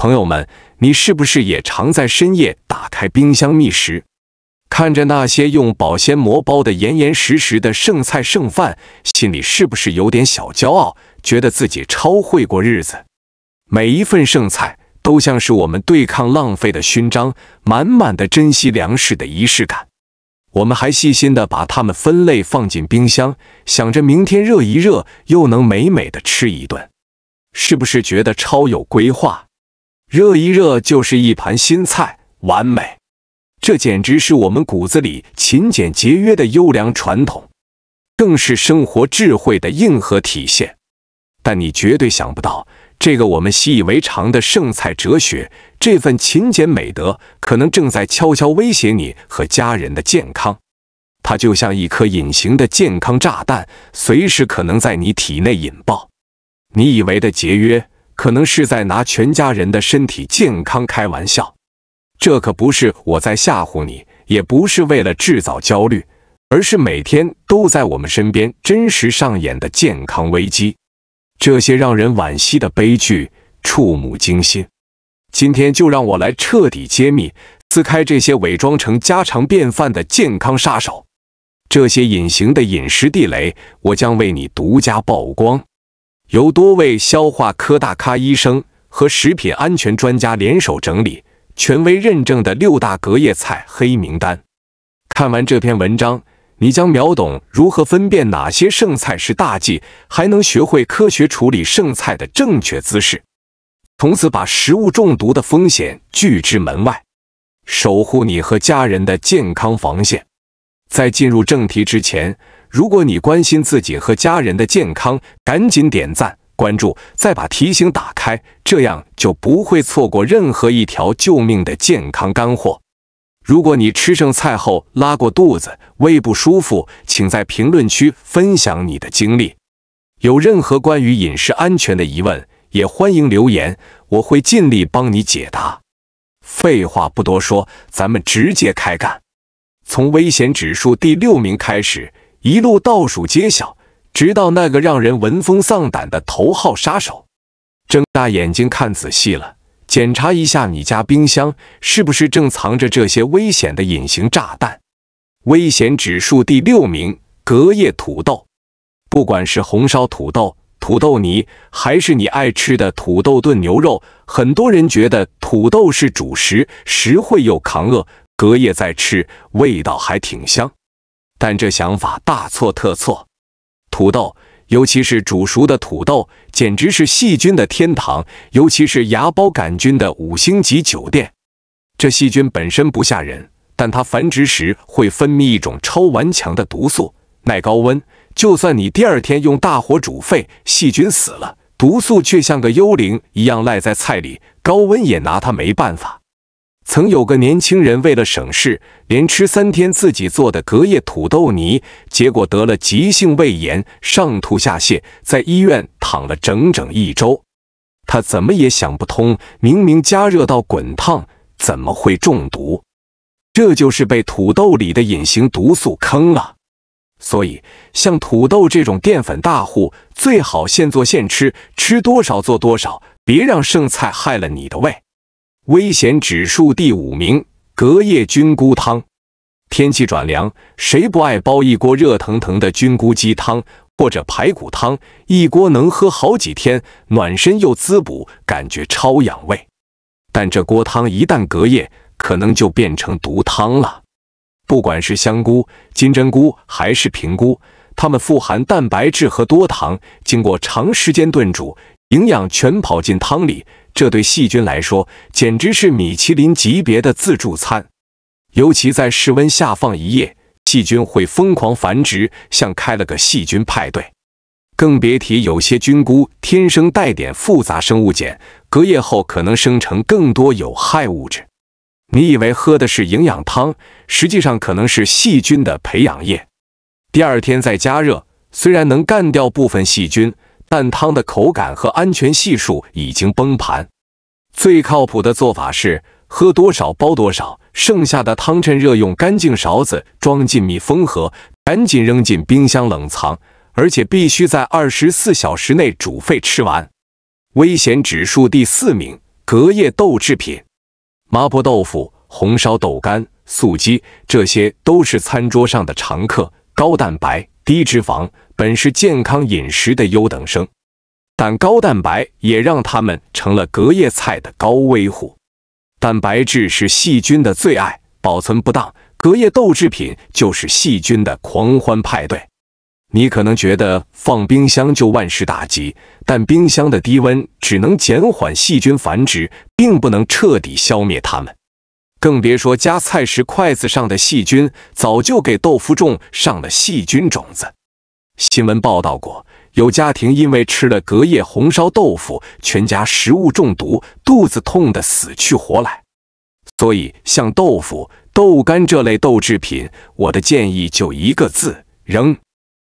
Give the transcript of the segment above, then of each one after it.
朋友们，你是不是也常在深夜打开冰箱觅食，看着那些用保鲜膜包得严严实实的剩菜剩饭，心里是不是有点小骄傲，觉得自己超会过日子？每一份剩菜都像是我们对抗浪费的勋章，满满的珍惜粮食的仪式感。我们还细心地把它们分类放进冰箱，想着明天热一热，又能美美地吃一顿。是不是觉得超有规划？热一热就是一盘新菜，完美。这简直是我们骨子里勤俭节约的优良传统，更是生活智慧的硬核体现。但你绝对想不到，这个我们习以为常的剩菜哲学，这份勤俭美德，可能正在悄悄威胁你和家人的健康。它就像一颗隐形的健康炸弹，随时可能在你体内引爆。你以为的节约，可能是在拿全家人的身体健康开玩笑。这可不是我在吓唬你，也不是为了制造焦虑，而是每天都在我们身边真实上演的健康危机。这些让人惋惜的悲剧，触目惊心。今天就让我来彻底揭秘、撕开这些伪装成家常便饭的健康杀手。这些隐形的饮食地雷，我将为你独家曝光。由多位消化科大咖医生和食品安全专家联手整理，权威认证的6大隔夜菜黑名单。看完这篇文章，你将秒懂如何分辨哪些剩菜是大忌，还能学会科学处理剩菜的正确姿势，从此把食物中毒的风险拒之门外，守护你和家人的健康防线。在进入正题之前，如果你关心自己和家人的健康，赶紧点赞、关注，再把提醒打开，这样就不会错过任何一条救命的健康干货。如果你吃剩菜后拉过肚子、胃不舒服，请在评论区分享你的经历。有任何关于饮食安全的疑问，也欢迎留言，我会尽力帮你解答。废话不多说，咱们直接开干。从危险指数第6名开始，一路倒数揭晓，直到那个让人闻风丧胆的头号杀手。睁大眼睛看仔细了，检查一下你家冰箱是不是正藏着这些危险的隐形炸弹。危险指数第6名，隔夜土豆。不管是红烧土豆、土豆泥，还是你爱吃的土豆炖牛肉，很多人觉得土豆是主食，实惠又抗饿，隔夜再吃味道还挺香。但这想法大错特错。土豆，尤其是煮熟的土豆，简直是细菌的天堂，尤其是芽孢杆菌的5星级酒店。这细菌本身不吓人，但它繁殖时会分泌一种超顽强的毒素，耐高温，就算你第2天用大火煮沸，细菌死了，毒素却像个幽灵一样赖在菜里，高温也拿它没办法。曾有个年轻人为了省事，连吃3天自己做的隔夜土豆泥，结果得了急性胃炎，上吐下泻，在医院躺了整整1周。他怎么也想不通，明明加热到滚烫，怎么会中毒？这就是被土豆里的隐形毒素坑了。所以，像土豆这种淀粉大户，最好现做现吃，吃多少做多少，别让剩菜害了你的胃。危险指数第5名，隔夜菌菇汤。天气转凉，谁不爱煲一锅热腾腾的菌菇鸡汤或者排骨汤，一锅能喝好几天，暖身又滋补，感觉超养胃。但这锅汤一旦隔夜，可能就变成毒汤了。不管是香菇、金针菇还是平菇，它们富含蛋白质和多糖，经过长时间炖煮，营养全跑进汤里，这对细菌来说简直是米其林级别的自助餐。尤其在室温下放1夜，细菌会疯狂繁殖，像开了个细菌派对。更别提有些菌菇天生带点复杂生物碱，隔夜后可能生成更多有害物质。你以为喝的是营养汤，实际上可能是细菌的培养液。第2天再加热，虽然能干掉部分细菌，但汤的口感和安全系数已经崩盘。最靠谱的做法是喝多少煲多少，剩下的汤趁热用干净勺子装进密封盒，赶紧扔进冰箱冷藏，而且必须在24小时内煮沸吃完。危险指数第4名，隔夜豆制品，麻婆豆腐、红烧豆干、素鸡，这些都是餐桌上的常客，高蛋白、低脂肪，本是健康饮食的优等生。但高蛋白也让他们成了隔夜菜的高危户。蛋白质是细菌的最爱，保存不当，隔夜豆制品就是细菌的狂欢派对。你可能觉得放冰箱就万事大吉，但冰箱的低温只能减缓细菌繁殖，并不能彻底消灭它们。更别说夹菜时筷子上的细菌，早就给豆腐种上了细菌种子。新闻报道过，有家庭因为吃了隔夜红烧豆腐，全家食物中毒，肚子痛得死去活来。所以像豆腐、豆干这类豆制品，我的建议就一个字：扔。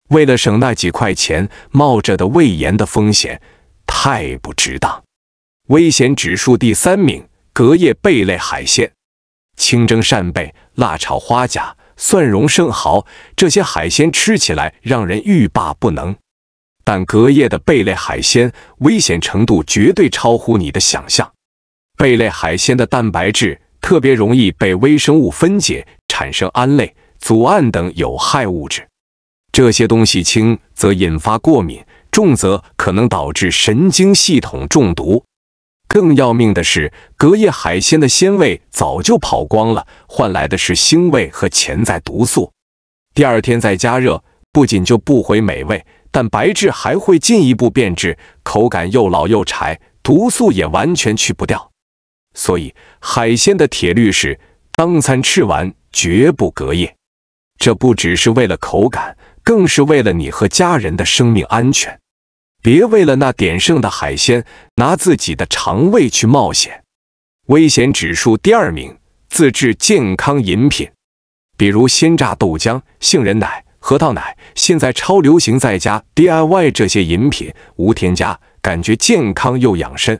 为了省那几块钱，冒着的胃炎的风险，太不值当。危险指数第3名，隔夜贝类海鲜。清蒸扇贝、辣炒花甲、蒜蓉生蚝，这些海鲜吃起来让人欲罢不能。但隔夜的贝类海鲜危险程度绝对超乎你的想象。贝类海鲜的蛋白质特别容易被微生物分解，产生胺类、组胺等有害物质。这些东西轻则引发过敏，重则可能导致神经系统中毒。更要命的是，隔夜海鲜的鲜味早就跑光了，换来的是腥味和潜在毒素。第二天再加热，不仅就不回美味，蛋白质还会进一步变质，口感又老又柴，毒素也完全去不掉。所以海鲜的铁律是：当餐吃完绝不隔夜。这不只是为了口感，更是为了你和家人的生命安全。别为了那点剩的海鲜，拿自己的肠胃去冒险。危险指数第2名，自制健康饮品，比如鲜榨豆浆、杏仁奶、核桃奶，现在超流行在家 DIY 这些饮品，无添加，感觉健康又养生。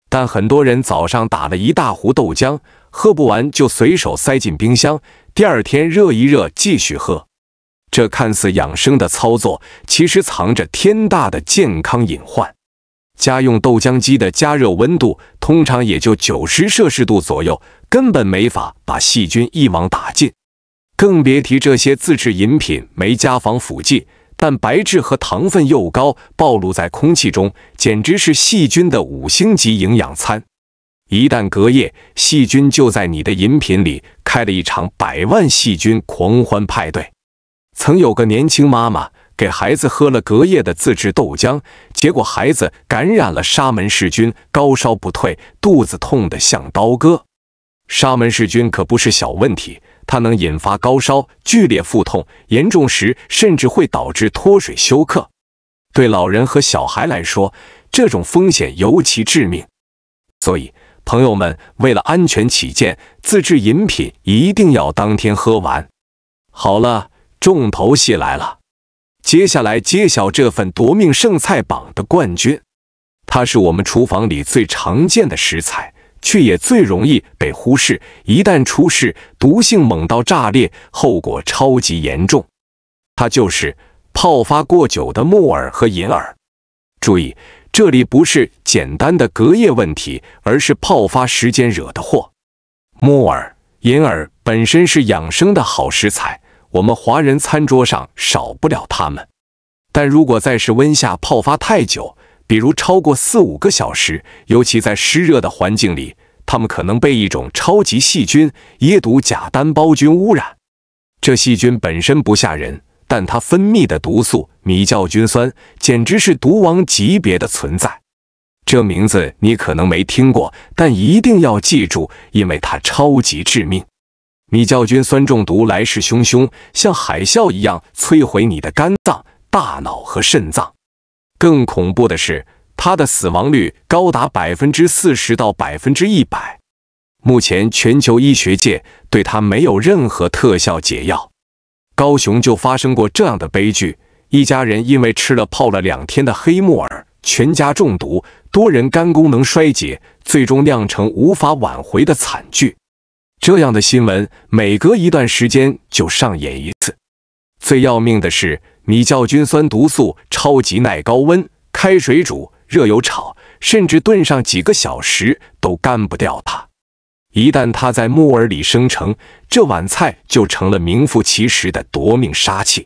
但很多人早上打了一大壶豆浆，喝不完就随手塞进冰箱，第二天热一热继续喝。这看似养生的操作，其实藏着天大的健康隐患。家用豆浆机的加热温度通常也就90摄氏度左右，根本没法把细菌一网打尽。更别提这些自制饮品没加防腐剂，蛋白质和糖分又高，暴露在空气中，简直是细菌的5星级营养餐。一旦隔夜，细菌就在你的饮品里开了一场100万细菌狂欢派对。曾有个年轻妈妈给孩子喝了隔夜的自制豆浆，结果孩子感染了沙门氏菌，高烧不退，肚子痛得像刀割。沙门氏菌可不是小问题，它能引发高烧、剧烈腹痛，严重时甚至会导致脱水休克。对老人和小孩来说，这种风险尤其致命。所以，朋友们，为了安全起见，自制饮品一定要当天喝完。好了，重头戏来了，接下来揭晓这份夺命剩菜榜的冠军。它是我们厨房里最常见的食材，却也最容易被忽视，一旦出事，毒性猛到炸裂，后果超级严重。它就是泡发过久的木耳和银耳。注意，这里不是简单的隔夜问题，而是泡发时间惹的祸。木耳、银耳本身是养生的好食材，我们华人餐桌上少不了它们。但如果在室温下泡发太久，比如超过4-5个小时，尤其在湿热的环境里，它们可能被一种超级细菌椰毒假单胞菌污染。这细菌本身不吓人，但它分泌的毒素米酵菌酸简直是毒王级别的存在。这名字你可能没听过，但一定要记住，因为它超级致命。米酵菌酸中毒来势汹汹，像海啸一样摧毁你的肝脏、大脑和肾脏。更恐怖的是，它的死亡率高达40%到100%。目前全球医学界对它没有任何特效解药。高雄就发生过这样的悲剧，一家人因为吃了泡了2天的黑木耳，全家中毒，多人肝功能衰竭，最终酿成无法挽回的惨剧。这样的新闻每隔一段时间就上演一次。最要命的是，米酵菌酸毒素超级耐高温，开水煮、热油炒，甚至炖上几个小时都干不掉它。一旦它在木耳里生成，这碗菜就成了名副其实的夺命杀器。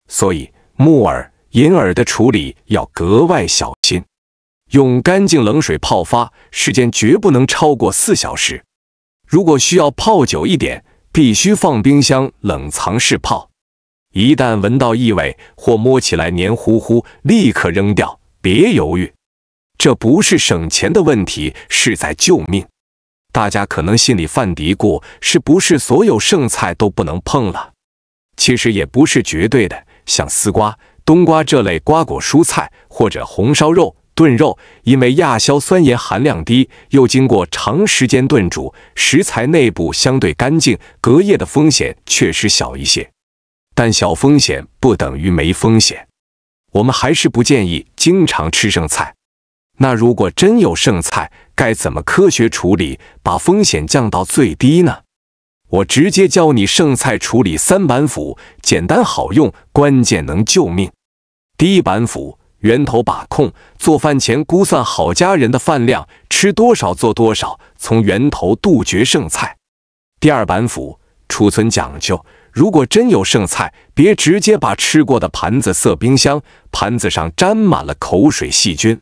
所以木耳、银耳的处理要格外小心，用干净冷水泡发，时间绝不能超过4小时。如果需要泡久一点，必须放冰箱冷藏室泡。一旦闻到异味或摸起来黏糊糊，立刻扔掉，别犹豫。这不是省钱的问题，是在救命。大家可能心里犯嘀咕，是不是所有剩菜都不能碰了？其实也不是绝对的，像丝瓜、冬瓜这类瓜果蔬菜，或者红烧肉、炖肉，因为亚硝酸盐含量低，又经过长时间炖煮，食材内部相对干净，隔夜的风险确实小一些。但小风险不等于没风险，我们还是不建议经常吃剩菜。那如果真有剩菜，该怎么科学处理，把风险降到最低呢？我直接教你剩菜处理3板斧，简单好用，关键能救命。第一板斧，源头把控，做饭前估算好家人的饭量，吃多少做多少，从源头杜绝剩菜。第二板斧，储存讲究，如果真有剩菜，别直接把吃过的盘子塞冰箱，盘子上沾满了口水细菌。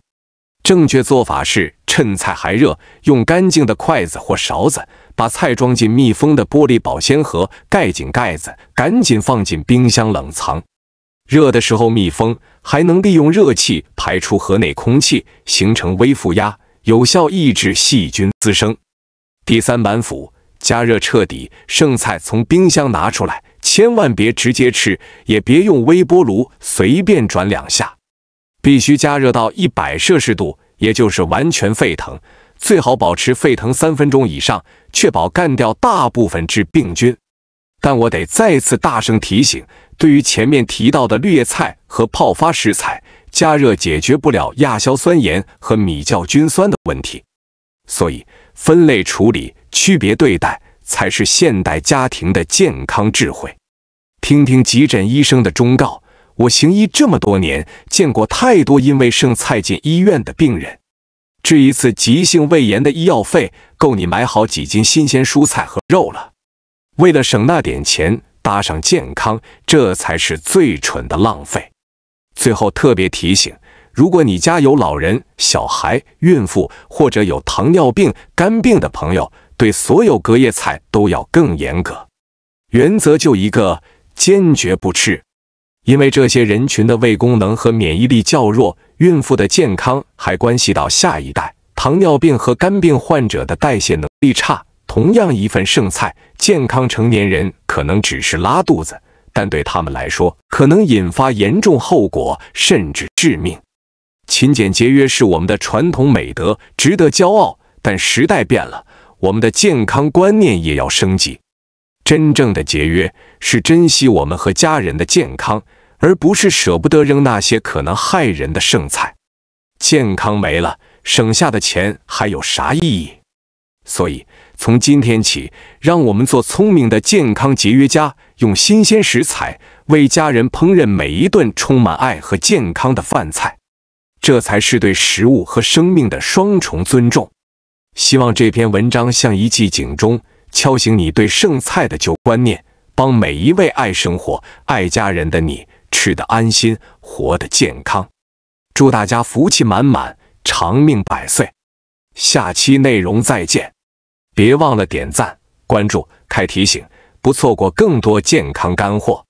正确做法是，趁菜还热，用干净的筷子或勺子，把菜装进密封的玻璃保鲜盒，盖紧盖子，赶紧放进冰箱冷藏。热的时候密封，还能利用热气排出盒内空气，形成微负压，有效抑制细菌滋生。第三板斧，加热彻底，剩菜从冰箱拿出来，千万别直接吃，也别用微波炉随便转2下。必须加热到100摄氏度，也就是完全沸腾，最好保持沸腾3分钟以上，确保干掉大部分致病菌。但我得再次大声提醒，对于前面提到的绿叶菜和泡发食材，加热解决不了亚硝酸盐和米酵菌酸的问题。所以分类处理、区别对待，才是现代家庭的健康智慧。听听急诊医生的忠告，我行医这么多年，见过太多因为剩菜进医院的病人。治一次急性胃炎的医药费，够你买好几斤新鲜蔬菜和肉了。为了省那点钱，搭上健康，这才是最蠢的浪费。最后特别提醒，如果你家有老人、小孩、孕妇或者有糖尿病、肝病的朋友，对所有隔夜菜都要更严格。原则就一个，坚决不吃。因为这些人群的胃功能和免疫力较弱，孕妇的健康还关系到下一代。糖尿病和肝病患者的代谢能力差，同样一份剩菜，健康成年人可能只是拉肚子，但对他们来说，可能引发严重后果，甚至致命。勤俭节约是我们的传统美德，值得骄傲，但时代变了，我们的健康观念也要升级。真正的节约是珍惜我们和家人的健康，而不是舍不得扔那些可能害人的剩菜。健康没了，省下的钱还有啥意义？所以从今天起，让我们做聪明的健康节约家，用新鲜食材为家人烹饪每一顿充满爱和健康的饭菜，这才是对食物和生命的双重尊重。希望这篇文章像一记警钟，敲醒你对剩菜的旧观念，帮每一位爱生活、爱家人的你吃得安心，活得健康。祝大家福气满满，长命百岁。下期内容再见，别忘了点赞、关注、开提醒，不错过更多健康干货。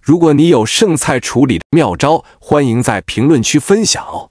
如果你有剩菜处理的妙招，欢迎在评论区分享哦。